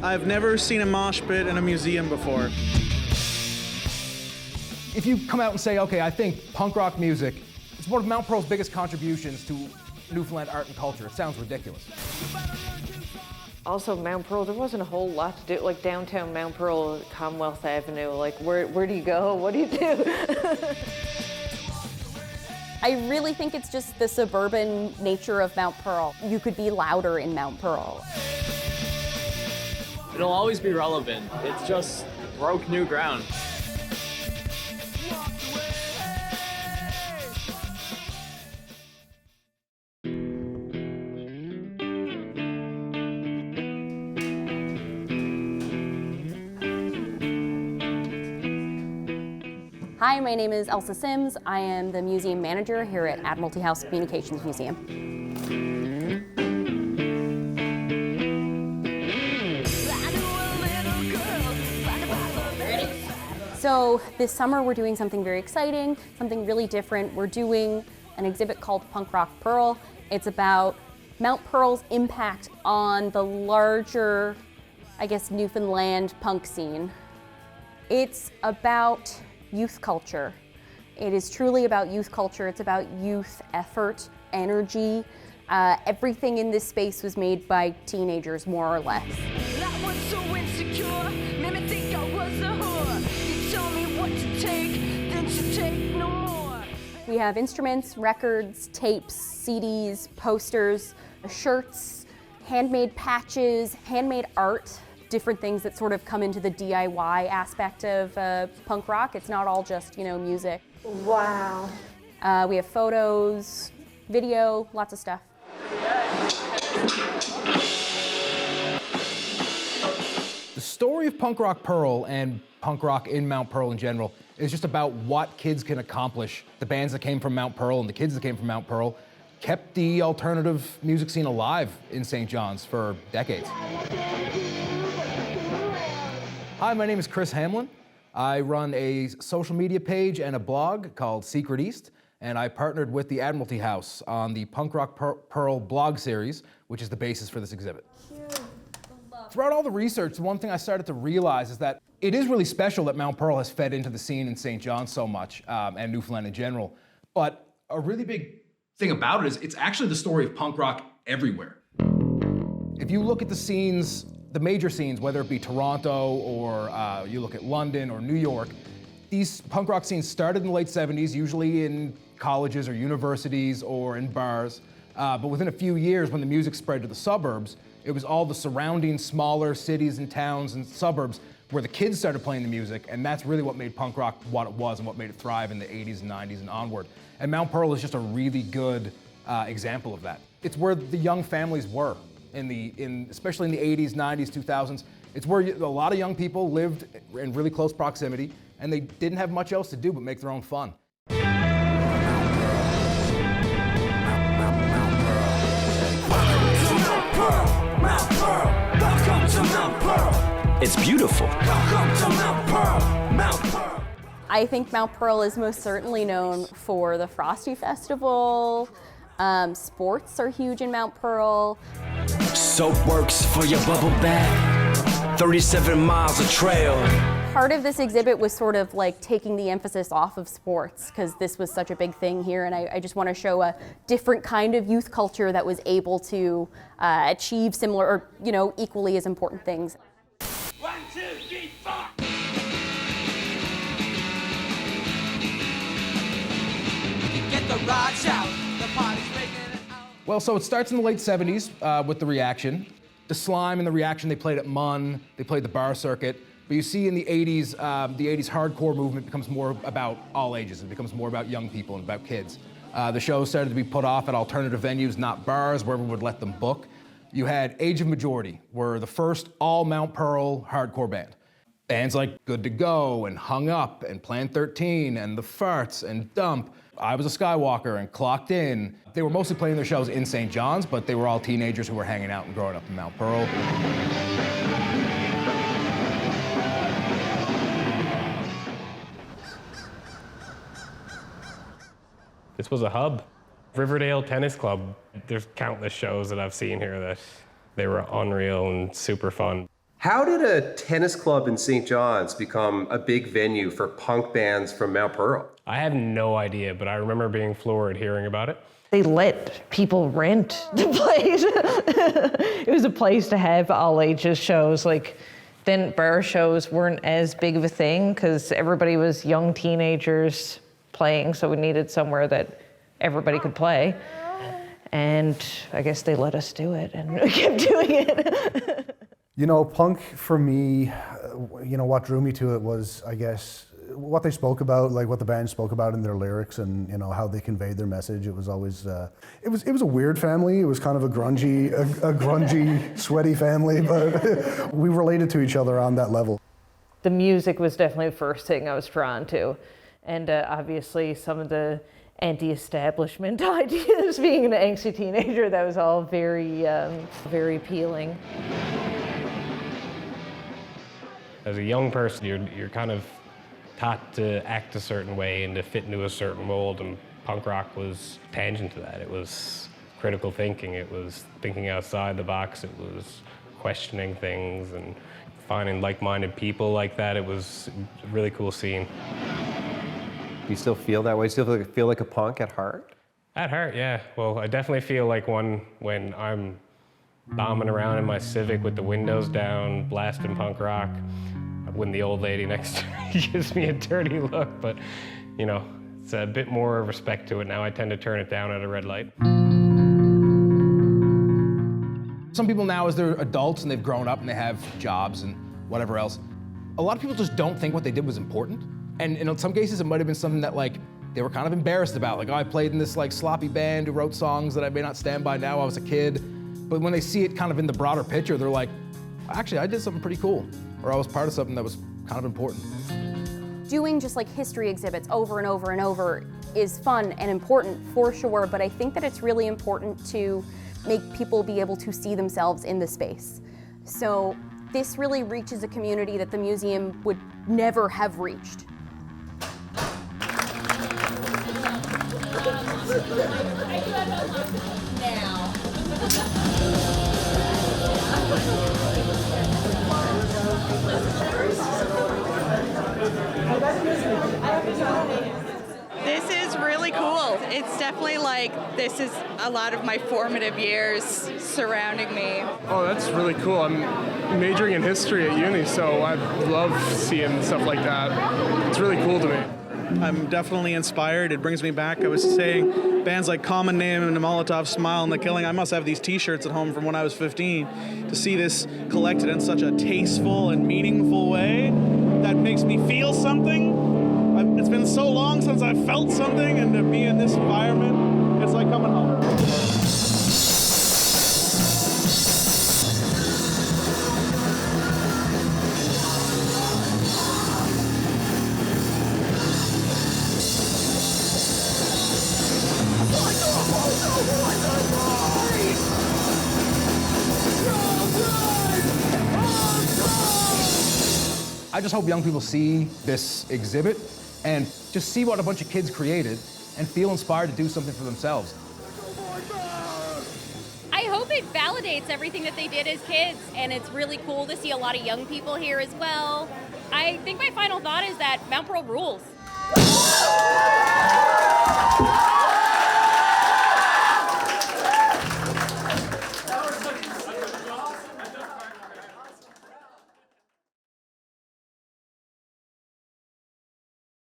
I've never seen a mosh pit in a museum before. If you come out and say, okay, I think punk rock music is one of Mount Pearl's biggest contributions to Newfoundland art and culture, it sounds ridiculous. Also, Mount Pearl, there wasn't a whole lot to do, like downtown Mount Pearl, Commonwealth Avenue, like where do you go? What do you do? I really think it's just the suburban nature of Mount Pearl. You could be louder in Mount Pearl. It'll always be relevant. It's just broke new ground. Hi, my name is Elsa Sims. I am the museum manager here at Admiralty House Communications Museum. So this summer we're doing something very exciting, something really different. We're doing an exhibit called Punk Rock Pearl. It's about Mount Pearl's impact on the larger, I guess, Newfoundland punk scene. It's about youth culture. It is truly about youth culture. It's about youth effort, energy. Everything in this space was made by teenagers, more or less. I was so insecure, made me think I was a whore. You told me what to take, then you take no more. We have instruments, records, tapes, CDs, posters, shirts, handmade patches, handmade art, different things that sort of come into the DIY aspect of punk rock. It's not all just, music. Wow. We have photos, video, lots of stuff. The story of Punk Rock Pearl and punk rock in Mount Pearl in general is just about what kids can accomplish. The bands that came from Mount Pearl and the kids that came from Mount Pearl kept the alternative music scene alive in St. John's for decades. Hi, my name is Chris Hamlin. I run a social media page and a blog called Secret East, and I partnered with the Admiralty House on the Punk Rock Pearl blog series, which is the basis for this exhibit. Throughout all the research, the one thing I started to realize is that it is really special that Mount Pearl has fed into the scene in St. John's so much, and Newfoundland in general. But a really big thing about it is it's actually the story of punk rock everywhere. If you look at the scenes, the major scenes, whether it be Toronto or you look at London or New York, these punk rock scenes started in the late 70s, usually in colleges or universities or in bars. But within a few years, when the music spread to the suburbs, it was all the surrounding smaller cities and towns and suburbs where the kids started playing the music, and that's really what made punk rock what it was and what made it thrive in the 80s and 90s and onward. And Mount Pearl is just a really good example of that. It's where the young families were, especially in the 80s, 90s, 2000s. It's where a lot of young people lived in really close proximity, and they didn't have much else to do but make their own fun. It's beautiful. I think Mount Pearl is most certainly known for the Frosty Festival. Sports are huge in Mount Pearl. Soap works for your bubble bath. 37 miles of trail. Part of this exhibit was sort of like taking the emphasis off of sports because this was such a big thing here, and I just want to show a different kind of youth culture that was able to achieve similar or equally as important things. 1, 2, 3, 4. Get the rods out, the party's breaking out. Well, so it starts in the late 70s with The Reaction. The Slime and The Reaction, they played at MUN, they played the bar circuit. But you see in the 80s hardcore movement becomes more about all ages. It becomes more about young people and about kids. The shows started to be put off at alternative venues, not bars, where everyone would let them book. You had Age of Majority, were the first all Mount Pearl hardcore band. Bands like Good to Go and Hung Up and Plan 13 and The Farts and Dump. I Was a Skywalker and Clocked In. They were mostly playing their shows in St. John's, but they were all teenagers who were hanging out and growing up in Mount Pearl. This was a hub. Riverdale Tennis Club. There's countless shows that I've seen here that they were unreal and super fun. How did a tennis club in St. John's become a big venue for punk bands from Mount Pearl? I have no idea, but I remember being floored hearing about it. They let people rent the place. It was a place to have all ages shows. Like, then bar shows weren't as big of a thing because everybody was young teenagers playing, so we needed somewhere that everybody could play. And I guess they let us do it, and we kept doing it. You know, punk for me, you know, what drew me to it was, I guess, what they spoke about, like what the band spoke about in their lyrics, and you know how they conveyed their message. It was always, it was a weird family. It was kind of a grungy, sweaty family, but we related to each other on that level. The music was definitely the first thing I was drawn to, and obviously some of the anti-establishment ideas. Being an angsty teenager, that was all very, very appealing. As a young person, you're kind of taught to act a certain way and to fit into a certain mold, and punk rock was tangent to that. It was critical thinking, it was thinking outside the box, it was questioning things and finding like-minded people like that. It was a really cool scene. Do you still feel that way? Still feel like a punk at heart? At heart, yeah. Well, I definitely feel like one when I'm bombing around in my Civic with the windows down, blasting punk rock, when the old lady next to me gives me a dirty look, but you know, it's a bit more respect to it now. I tend to turn it down at a red light. Some people now, as they're adults and they've grown up and they have jobs and whatever else, a lot of people just don't think what they did was important. And in some cases, it might have been something that like they were kind of embarrassed about. Like, oh, I played in this like sloppy band who wrote songs that I may not stand by now. I was a kid. But when they see it kind of in the broader picture, they're like, actually, I did something pretty cool. Or I was part of something that was kind of important. Doing just like history exhibits over and over and over is fun and important for sure, but I think that it's really important to make people be able to see themselves in the space. So this really reaches a community that the museum would never have reached. This is really cool. It's definitely like, this is a lot of my formative years surrounding me. Oh, that's really cool. I'm majoring in history at uni, so I love seeing stuff like that. It's really cool to me. I'm definitely inspired. It brings me back. I was saying bands like Common Name and the Molotov Smile and The Killing. I must have these t-shirts at home from when I was 15. To see this collected in such a tasteful and meaningful way that makes me feel something. It's been so long since I've felt something, and to be in this environment, it's like coming home. I just hope young people see this exhibit and just see what a bunch of kids created and feel inspired to do something for themselves. I hope it validates everything that they did as kids, and it's really cool to see a lot of young people here as well. I think my final thought is that Mount Pearl rules.